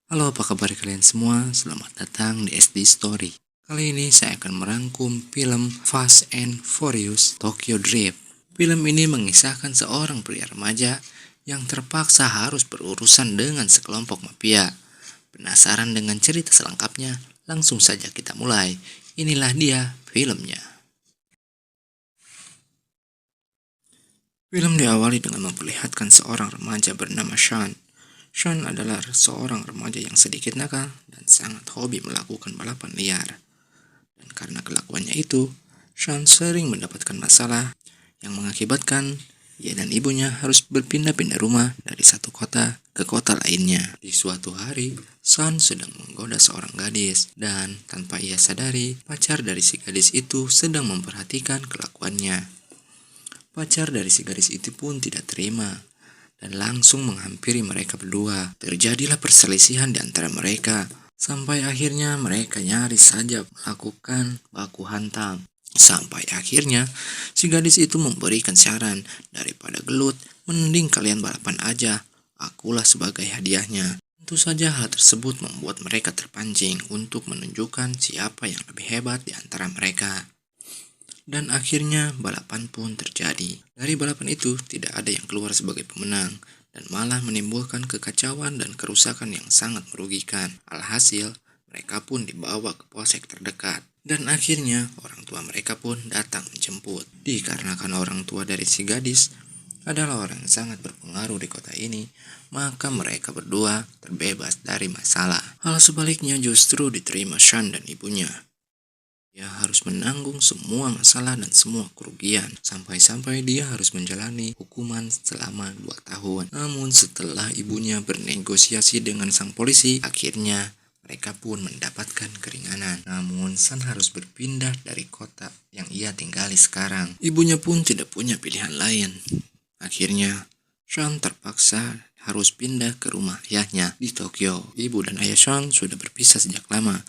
Halo, apa kabar kalian semua? Selamat datang di SD Story. Kali ini saya akan merangkum film Fast and Furious Tokyo Drift. Film ini mengisahkan seorang pria remaja yang terpaksa harus berurusan dengan sekelompok mafia. Penasaran dengan cerita selengkapnya? Langsung saja kita mulai. Inilah dia filmnya. Film diawali dengan memperlihatkan seorang remaja bernama Sean. Sean adalah seorang remaja yang sedikit nakal dan sangat hobi melakukan balapan liar. Dan karena kelakuannya itu, Sean sering mendapatkan masalah yang mengakibatkan ia dan ibunya harus berpindah-pindah rumah dari satu kota ke kota lainnya. Di suatu hari, Sean sedang menggoda seorang gadis dan tanpa ia sadari, pacar dari si gadis itu sedang memperhatikan kelakuannya. Pacar dari si gadis itu pun tidak terima dan langsung menghampiri mereka berdua. Terjadilah perselisihan di antara mereka, sampai akhirnya mereka nyaris saja melakukan baku hantam. Sampai akhirnya si gadis itu memberikan saran, daripada gelut, mending kalian balapan aja, akulah sebagai hadiahnya. Tentu saja hal tersebut membuat mereka terpancing untuk menunjukkan siapa yang lebih hebat di antara mereka. Dan akhirnya balapan pun terjadi. Dari balapan itu tidak ada yang keluar sebagai pemenang dan malah menimbulkan kekacauan dan kerusakan yang sangat merugikan. Alhasil, mereka pun dibawa ke polsek terdekat. Dan akhirnya orang tua mereka pun datang menjemput. Dikarenakan orang tua dari si gadis adalah orang yang sangat berpengaruh di kota ini, maka mereka berdua terbebas dari masalah. Hal sebaliknya justru diterima Sean dan ibunya. Dia harus menanggung semua masalah dan semua kerugian, sampai-sampai dia harus menjalani hukuman selama 2 tahun. Namun setelah ibunya bernegosiasi dengan sang polisi, akhirnya mereka pun mendapatkan keringanan. Namun San harus berpindah dari kota yang ia tinggali sekarang. Ibunya pun tidak punya pilihan lain. Akhirnya Sean terpaksa harus pindah ke rumah ayahnya di Tokyo. Ibu dan ayah Sean sudah berpisah sejak lama.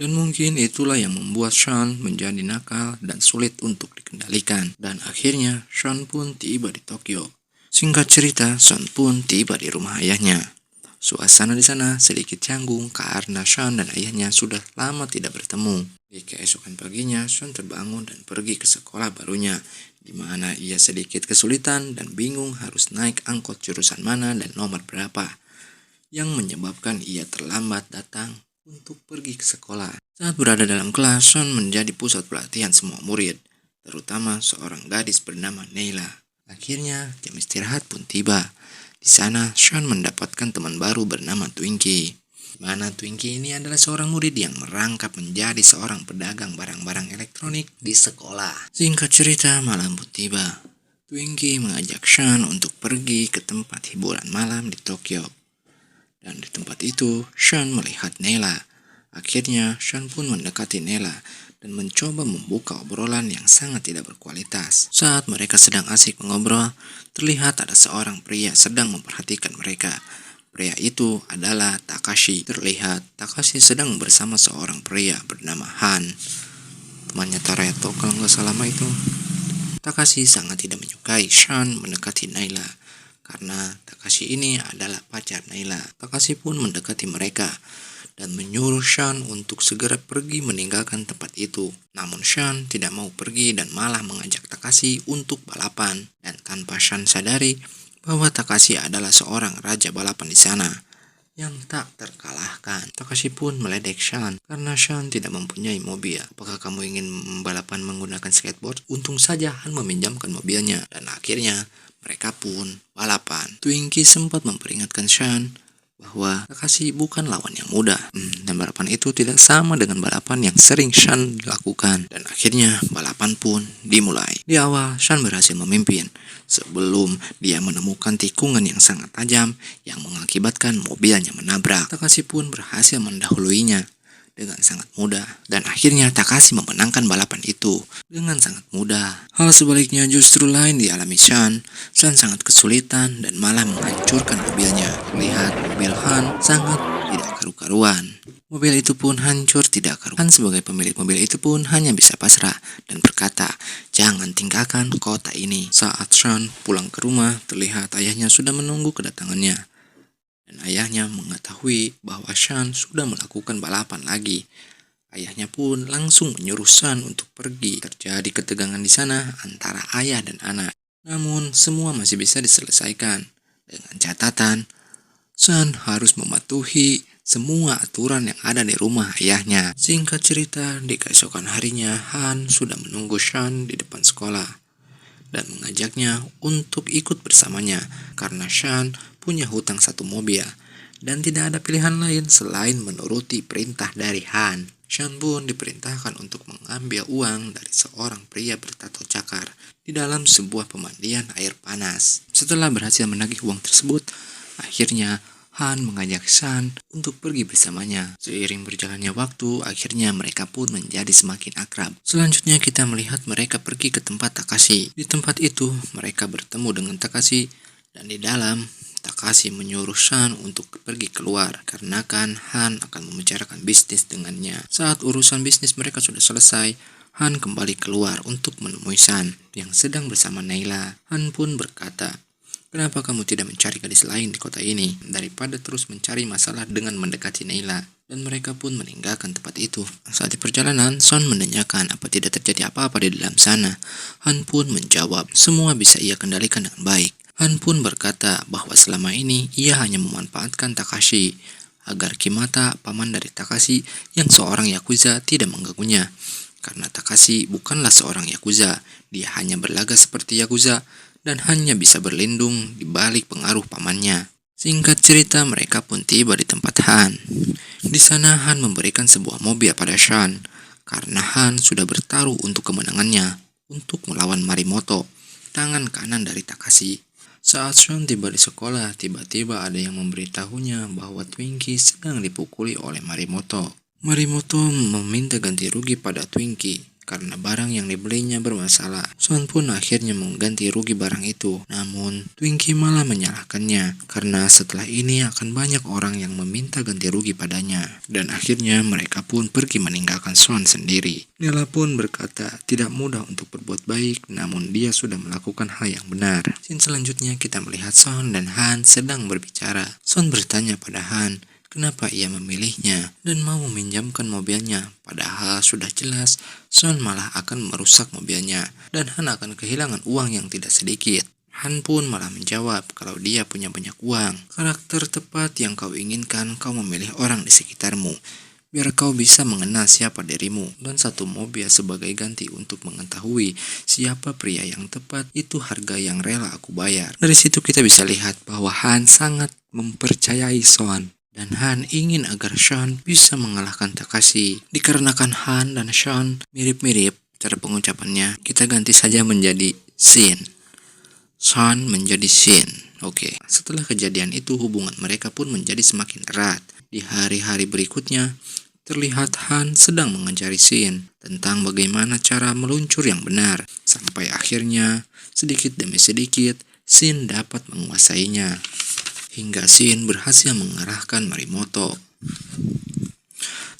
Dan mungkin itulah yang membuat Sean menjadi nakal dan sulit untuk dikendalikan. Dan akhirnya Sean pun tiba di Tokyo. Singkat cerita, Sean pun tiba di rumah ayahnya. Suasana di sana sedikit canggung karena Sean dan ayahnya sudah lama tidak bertemu. Di keesokan paginya, Sean terbangun dan pergi ke sekolah barunya, di mana ia sedikit kesulitan dan bingung harus naik angkot jurusan mana dan nomor berapa, yang menyebabkan ia terlambat datang untuk pergi ke sekolah. Saat berada dalam kelas, Sean menjadi pusat perhatian semua murid, terutama seorang gadis bernama Neila. Akhirnya, jam istirahat pun tiba. Di sana, Sean mendapatkan teman baru bernama Twinkie. Di mana Twinkie ini adalah seorang murid yang merangkap menjadi seorang pedagang barang-barang elektronik di sekolah. Singkat cerita, malam pun tiba. Twinkie mengajak Sean untuk pergi ke tempat hiburan malam di Tokyo. Dan di tempat itu, Sean melihat Neila. Akhirnya, Sean pun mendekati Neila dan mencoba membuka obrolan yang sangat tidak berkualitas. Saat mereka sedang asik mengobrol, terlihat ada seorang pria sedang memperhatikan mereka. Pria itu adalah Takashi. Terlihat Takashi sedang bersama seorang pria bernama Han, temannya Tareto kalau nggak salah itu. Takashi sangat tidak menyukai Sean mendekati Neila, karena Takashi ini adalah pacar Neila. Takashi pun mendekati mereka dan menyuruh Sean untuk segera pergi meninggalkan tempat itu. Namun Sean tidak mau pergi dan malah mengajak Takashi untuk balapan. Dan tanpa Sean sadari bahwa Takashi adalah seorang raja balapan di sana yang tak terkalahkan. Takashi pun meledek Sean karena Sean tidak mempunyai mobil. Apakah kamu ingin balapan menggunakan skateboard? Untung saja Han meminjamkan mobilnya. Dan akhirnya mereka pun balapan. Twinkie sempat memperingatkan Sean bahwa Takashi bukan lawan yang mudah. Dan balapan itu tidak sama dengan balapan yang sering Sean lakukan. Dan akhirnya balapan pun dimulai. Di awal Sean berhasil memimpin sebelum dia menemukan tikungan yang sangat tajam yang mengakibatkan mobilnya menabrak. Takashi pun berhasil mendahuluinya dengan sangat mudah, dan akhirnya Takashi memenangkan balapan itu dengan sangat mudah. Hal sebaliknya justru lain dialami Sean. Sean sangat kesulitan dan malah menghancurkan mobilnya. Lihat, mobil Han sangat tidak karu-karuan. Mobil itu pun hancur tidak karuan. Han sebagai pemilik mobil itu pun hanya bisa pasrah dan berkata, jangan tinggalkan kota ini. Saat Sean pulang ke rumah, terlihat ayahnya sudah menunggu kedatangannya. Dan ayahnya mengetahui bahwa Shan sudah melakukan balapan lagi. Ayahnya pun langsung menyuruh Shan untuk pergi. Terjadi ketegangan di sana antara ayah dan anak. Namun semua masih bisa diselesaikan dengan catatan Shan harus mematuhi semua aturan yang ada di rumah ayahnya. Singkat cerita, di keesokan harinya Han sudah menunggu Shan di depan sekolah dan mengajaknya untuk ikut bersamanya karena Shan punya hutang satu mobil dan tidak ada pilihan lain selain menuruti perintah dari Han. Shan pun diperintahkan untuk mengambil uang dari seorang pria bertato cakar di dalam sebuah pemandian air panas. Setelah berhasil menagih uang tersebut, akhirnya Han mengajak Shan untuk pergi bersamanya. Seiring berjalannya waktu, akhirnya mereka pun menjadi semakin akrab. Selanjutnya kita melihat mereka pergi ke tempat Takashi. Di tempat itu, mereka bertemu dengan Takashi dan di dalam Takashi menyuruh Shan untuk pergi keluar karena kan Han akan membicarakan bisnis dengannya. Saat urusan bisnis mereka sudah selesai, Han kembali keluar untuk menemui Shan yang sedang bersama Naila. Han pun berkata, "Kenapa kamu tidak mencari gadis lain di kota ini daripada terus mencari masalah dengan mendekati Naila?" Dan mereka pun meninggalkan tempat itu. Saat di perjalanan, Shan menanyakan apa tidak terjadi apa-apa di dalam sana. Han pun menjawab, semua bisa ia kendalikan dengan baik. Han pun berkata bahwa selama ini ia hanya memanfaatkan Takashi agar Kimata, paman dari Takashi yang seorang Yakuza, tidak mengganggunya. Karena Takashi bukanlah seorang Yakuza, dia hanya berlaga seperti Yakuza dan hanya bisa berlindung di balik pengaruh pamannya. Singkat cerita, mereka pun tiba di tempat Han. Di sana Han memberikan sebuah mobil pada Shan karena Han sudah bertaruh untuk kemenangannya untuk melawan Marimoto, tangan kanan dari Takashi. Saat Shan tiba di sekolah, tiba-tiba ada yang memberitahunya bahwa Twinkie sedang dipukuli oleh Marimoto. Marimoto meminta ganti rugi pada Twinkie karena barang yang dibelinya bermasalah. Shan pun akhirnya mengganti rugi barang itu. Namun, Twinkie malah menyalahkannya karena setelah ini akan banyak orang yang meminta ganti rugi padanya. Dan akhirnya mereka pun pergi meninggalkan Shan sendiri. Nela pun berkata tidak mudah untuk berbuat baik, namun dia sudah melakukan hal yang benar. Scene selanjutnya kita melihat Shan dan Han sedang berbicara. Shan bertanya pada Han kenapa ia memilihnya dan mau meminjamkan mobilnya, padahal sudah jelas Shan malah akan merusak mobilnya dan Han akan kehilangan uang yang tidak sedikit. Han pun malah menjawab kalau dia punya banyak uang. Karakter tepat yang kau inginkan, kau memilih orang di sekitarmu biar kau bisa mengenal siapa dirimu, dan satu mobil sebagai ganti untuk mengetahui siapa pria yang tepat, itu harga yang rela aku bayar. Dari situ kita bisa lihat bahwa Han sangat mempercayai Shan. Dan Han ingin agar Shan bisa mengalahkan Takashi. Dikarenakan Han dan Shan mirip-mirip cara pengucapannya, kita ganti saja menjadi Shin. Shan menjadi Shin. Oke. Setelah kejadian itu, hubungan mereka pun menjadi semakin erat. Di hari-hari berikutnya, terlihat Han sedang mengajari Shin tentang bagaimana cara meluncur yang benar. Sampai akhirnya, sedikit demi sedikit, Shin dapat menguasainya. Hingga Shin berhasil mengalahkan Marimoto.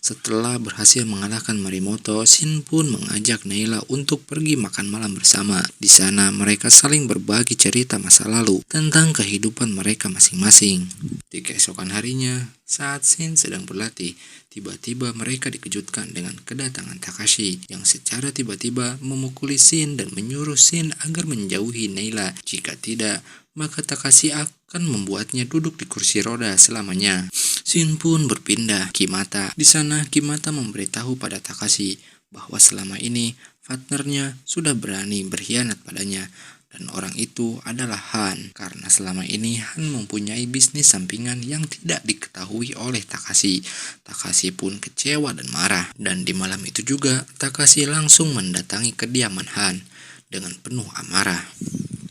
Setelah berhasil mengalahkan Marimoto, Shin pun mengajak Naila untuk pergi makan malam bersama. Di sana mereka saling berbagi cerita masa lalu tentang kehidupan mereka masing-masing. Di keesokan harinya, saat Shin sedang berlatih, tiba-tiba mereka dikejutkan dengan kedatangan Takashi yang secara tiba-tiba memukuli Shin dan menyuruh Shin agar menjauhi Naila. Jika tidak, maka Takashi akan membuatnya duduk di kursi roda selamanya. Shin pun berpindah Kimata. Di sana Kimata memberitahu pada Takashi bahwa selama ini partnernya sudah berani berkhianat padanya, dan orang itu adalah Han karena selama ini Han mempunyai bisnis sampingan yang tidak diketahui oleh Takashi. Takashi pun kecewa dan marah, dan di malam itu juga Takashi langsung mendatangi kediaman Han dengan penuh amarah.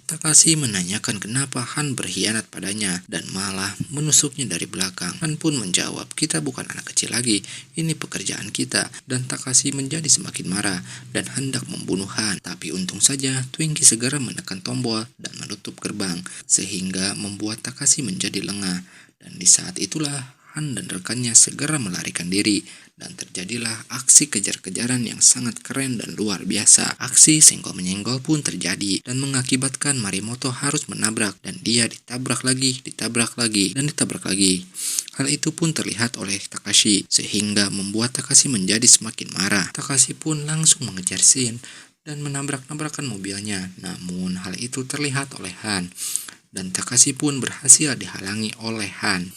Takashi menanyakan kenapa Han berkhianat padanya dan malah menusuknya dari belakang. Han pun menjawab, kita bukan anak kecil lagi, ini pekerjaan kita. Dan Takashi menjadi semakin marah dan hendak membunuh Han. Tapi untung saja Twinkie segera menekan tombol dan menutup gerbang, sehingga membuat Takashi menjadi lengah. Dan di saat itulah Han dan rekannya segera melarikan diri dan terjadilah aksi kejar-kejaran yang sangat keren dan luar biasa. Aksi senggol-menyenggol pun terjadi dan mengakibatkan Marimoto harus menabrak dan dia ditabrak lagi, dan ditabrak lagi. Hal itu pun terlihat oleh Takashi sehingga membuat Takashi menjadi semakin marah. Takashi pun langsung mengejar Shin dan menabrak-nabrakan mobilnya. Namun hal itu terlihat oleh Han dan Takashi pun berhasil dihalangi oleh Han.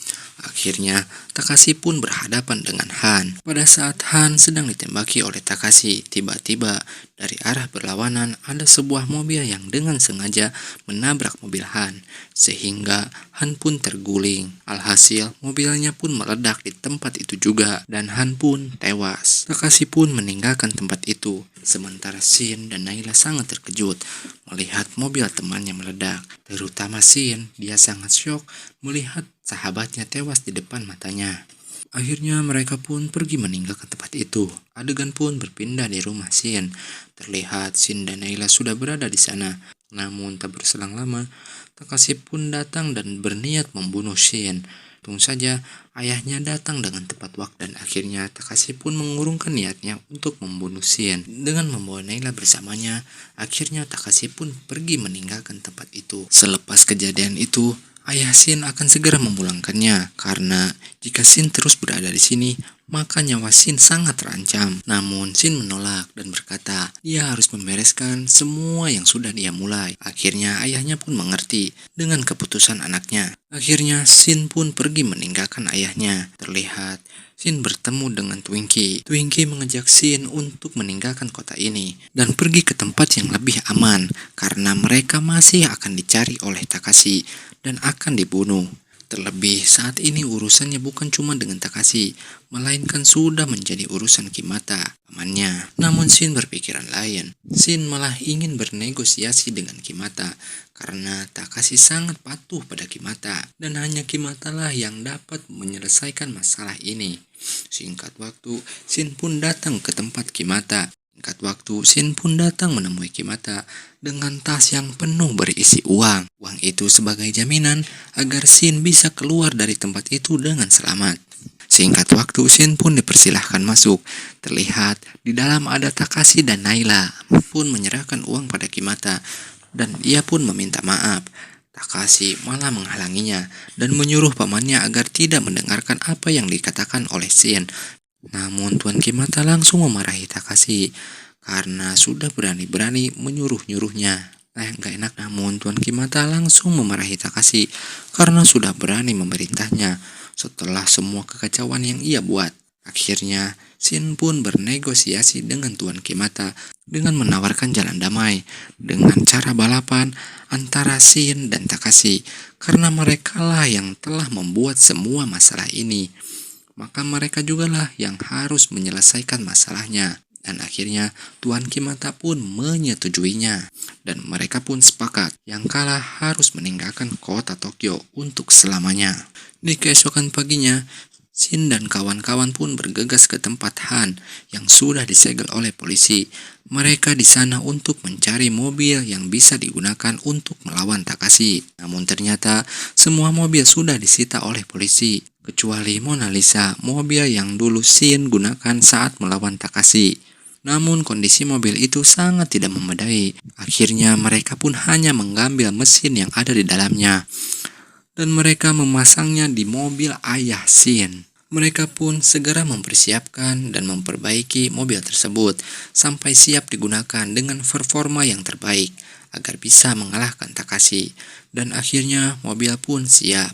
Akhirnya, Takashi pun berhadapan dengan Han. Pada saat Han sedang ditembaki oleh Takashi, tiba-tiba dari arah berlawanan ada sebuah mobil yang dengan sengaja menabrak mobil Han, sehingga Han pun terguling. Alhasil, mobilnya pun meledak di tempat itu juga, dan Han pun tewas. Takashi pun meninggalkan tempat itu, sementara Shin dan Naila sangat terkejut melihat mobil temannya meledak. Terutama Shin, dia sangat syok melihat sahabatnya tewas di depan matanya. Akhirnya mereka pun pergi meninggalkan tempat itu. Adegan pun berpindah di rumah Shin. Terlihat Shin dan Naila sudah berada di sana. Namun tak berselang lama, Takashi pun datang dan berniat membunuh Shin. Tunggu saja, ayahnya datang dengan tepat waktu dan akhirnya Takashi pun mengurungkan niatnya untuk membunuh Shin. Dengan membawa Naila bersamanya, akhirnya Takashi pun pergi meninggalkan tempat itu. Selepas kejadian itu, ayah Shin akan segera memulangkannya karena jika Shin terus berada di sini, maka nyawa Shin sangat terancam. Namun Shin menolak dan berkata dia harus membereskan semua yang sudah dia mulai. Akhirnya ayahnya pun mengerti dengan keputusan anaknya. Akhirnya Shin pun pergi meninggalkan ayahnya. Terlihat Shin bertemu dengan Twinkie. Twinkie mengajak Shin untuk meninggalkan kota ini dan pergi ke tempat yang lebih aman karena mereka masih akan dicari oleh Takashi dan akan dibunuh. Terlebih saat ini urusannya bukan cuma dengan Takashi, melainkan sudah menjadi urusan Kimata, pamannya. Namun Shin berpikiran lain. Shin malah ingin bernegosiasi dengan Kimata karena Takashi sangat patuh pada Kimata dan hanya Kimata lah yang dapat menyelesaikan masalah ini. Singkat waktu, Shin pun datang ke tempat Kimata. Singkat waktu, Shin pun datang menemui Kimata dengan tas yang penuh berisi uang. Uang itu sebagai jaminan agar Shin bisa keluar dari tempat itu dengan selamat. Singkat waktu, Shin pun dipersilahkan masuk. Terlihat di dalam ada Takashi dan Naila pun menyerahkan uang pada Kimata dan ia pun meminta maaf. Takashi malah menghalanginya dan menyuruh pamannya agar tidak mendengarkan apa yang dikatakan oleh Shin. Namun Tuan Kimata langsung memarahi Takashi karena sudah berani-berani menyuruh-nyuruhnya. Gak enak. Namun Tuan Kimata langsung memarahi Takashi karena sudah berani memerintahnya setelah semua kekacauan yang ia buat. Akhirnya Shin pun bernegosiasi dengan Tuan Kimata dengan menawarkan jalan damai dengan cara balapan antara Shin dan Takashi karena merekalah yang telah membuat semua masalah ini. Maka mereka jugalah yang harus menyelesaikan masalahnya. Dan akhirnya Tuan Kimata pun menyetujuinya. Dan mereka pun sepakat yang kalah harus meninggalkan kota Tokyo untuk selamanya. Di keesokan paginya, Shin dan kawan-kawan pun bergegas ke tempat Han yang sudah disegel oleh polisi. Mereka di sana untuk mencari mobil yang bisa digunakan untuk melawan Takashi. Namun ternyata semua mobil sudah disita oleh polisi, kecuali Mona Lisa, mobil yang dulu Shin gunakan saat melawan Takashi. Namun kondisi mobil itu sangat tidak memadai. Akhirnya mereka pun hanya mengambil mesin yang ada di dalamnya dan mereka memasangnya di mobil ayah Shin. Mereka pun segera mempersiapkan dan memperbaiki mobil tersebut sampai siap digunakan dengan performa yang terbaik agar bisa mengalahkan Takashi. Dan akhirnya mobil pun siap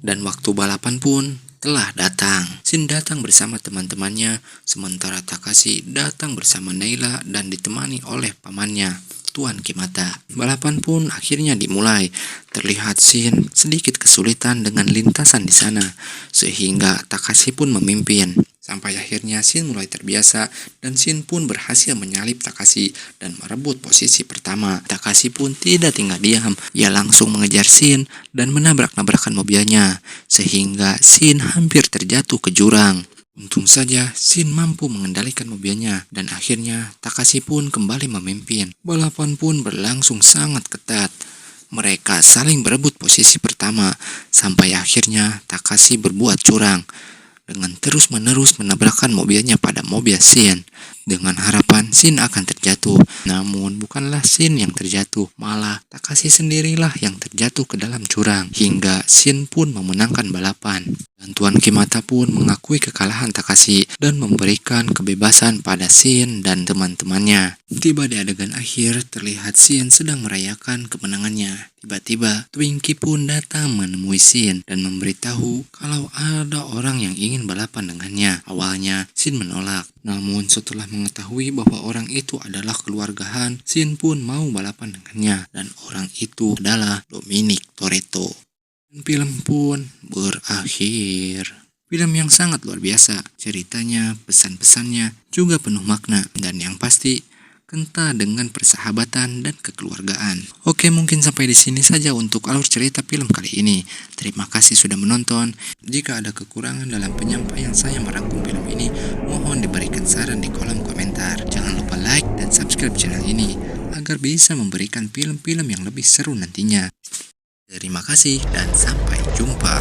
dan waktu balapan pun telah datang. Shin datang bersama teman-temannya, sementara Takashi datang bersama Naila dan ditemani oleh pamannya, Tuan Kimata. Balapan pun akhirnya dimulai. Terlihat Shin sedikit kesulitan dengan lintasan di sana, sehingga Takashi pun memimpin. Sampai akhirnya Shin mulai terbiasa dan Shin pun berhasil menyalip Takashi dan merebut posisi pertama. Takashi pun tidak tinggal diam, ia langsung mengejar Shin dan menabrak-nabrakan mobilnya, sehingga Shin hampir terjatuh ke jurang. Untung saja Shin mampu mengendalikan mobilnya dan akhirnya Takashi pun kembali memimpin. Balapan pun berlangsung sangat ketat. Mereka saling berebut posisi pertama, sampai akhirnya Takashi berbuat curang dengan terus-menerus menabrakkan mobilnya pada mobil Shin dengan harapan Shin akan terjatuh. Namun bukanlah Shin yang terjatuh, malah Takashi sendirilah yang terjatuh ke dalam jurang hingga Shin pun memenangkan balapan. Dan Tuan Kimata pun mengakui kekalahan Takashi dan memberikan kebebasan pada Shin dan teman-temannya. Tiba di adegan akhir, terlihat Shin sedang merayakan kemenangannya. Tiba-tiba, Twinkie pun datang menemui Shin dan memberitahu kalau ada orang yang ingin balapan dengannya. Awalnya, Shin menolak. Namun setelah mengetahui bahwa orang itu adalah keluarga Han, Shin pun mau balapan dengannya. Dan orang itu adalah Dominic Toretto. Dan film pun berakhir. Film yang sangat luar biasa. Ceritanya, pesan-pesannya juga penuh makna. Dan yang pasti, kental dengan persahabatan dan kekeluargaan. Oke, mungkin sampai di sini saja untuk alur cerita film kali ini. Terima kasih sudah menonton. Jika ada kekurangan dalam penyampaian saya merangkum film ini, mohon diberikan saran di kolom komentar. Jangan lupa like dan subscribe channel ini agar bisa memberikan film-film yang lebih seru nantinya. Terima kasih dan sampai jumpa.